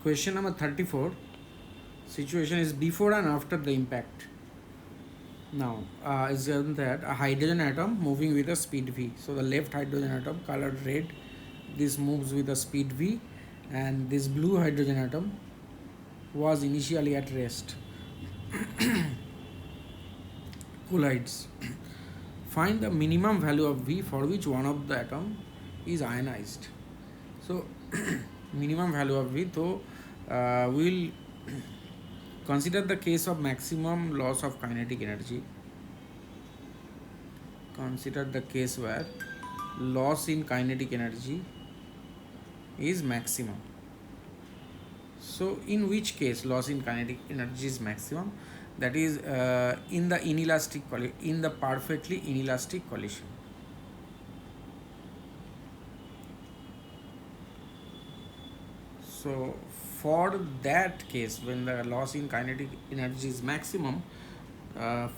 Question number 34. Situation is before and after the impact. Now, is that a hydrogen atom moving with a speed v. So the left hydrogen atom colored red, this moves with a speed v, and this blue hydrogen atom was initially at rest. Collides. Find the minimum value of v for which one of the atom is ionized. So minimum value of v, so we'll consider the case of maximum loss of kinetic energy. Consider the case where loss in kinetic energy is maximum. So in which case loss in kinetic energy is maximum? That is in the perfectly inelastic collision. So for that case, when the loss in kinetic energy is maximum,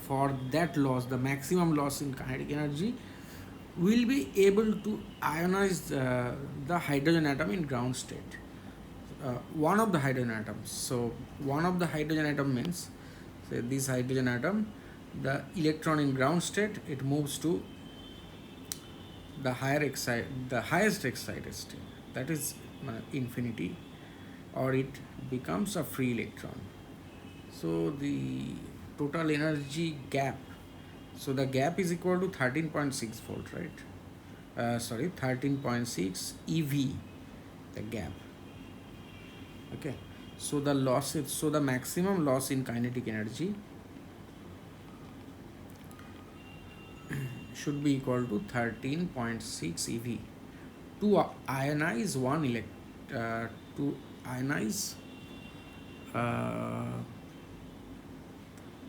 for that loss, the maximum loss in kinetic energy, will be able to ionize the hydrogen atom in ground state. One of the hydrogen atoms. So one of the hydrogen atom means, say this hydrogen atom, the electron in ground state, it moves to the highest excited state, that is infinity, or it becomes a free electron. So the total energy gap, so the gap is equal to 13.6 volt, right? 13.6 eV, the gap. Okay, so the losses, so the maximum loss in kinetic energy should be equal to 13.6 eV to ionize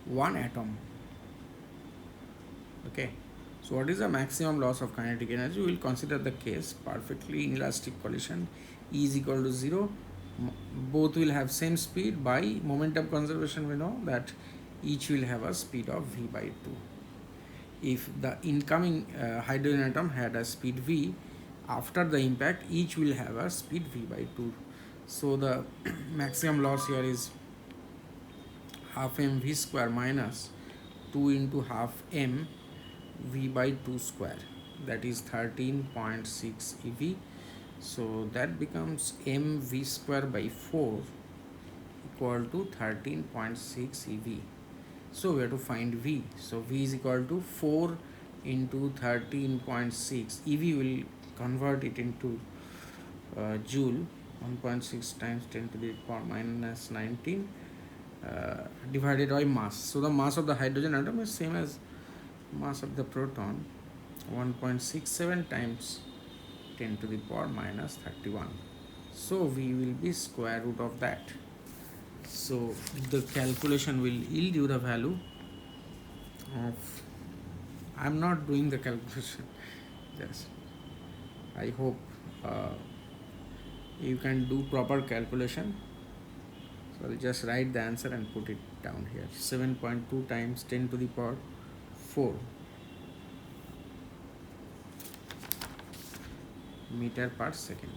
one atom. Okay, so what is the maximum loss of kinetic energy? We will consider the case perfectly inelastic collision, E is equal to 0. Both will have same speed. By momentum conservation, we know that each will have a speed of v by 2. If the incoming hydrogen atom had a speed v, after the impact each will have a speed v by 2. So the maximum loss here is half m v square minus 2 into half m v by 2 square, that is 13.6 ev. So that becomes mv square by 4 equal to 13.6 ev. So we have to find v. So v is equal to 4 into 13.6. ev will convert it into joule. 1.6 times 10 to the power minus 19 divided by mass. So the mass of the hydrogen atom is same as mass of the proton, 1.67 times 10 to the power minus 31. So we will be square root of that. So the calculation will yield you the value of, I am not doing the calculation, just I hope you can do proper calculation. So I'll just write the answer and put it down here. 7.2 times 10 to the power 4 meter per second.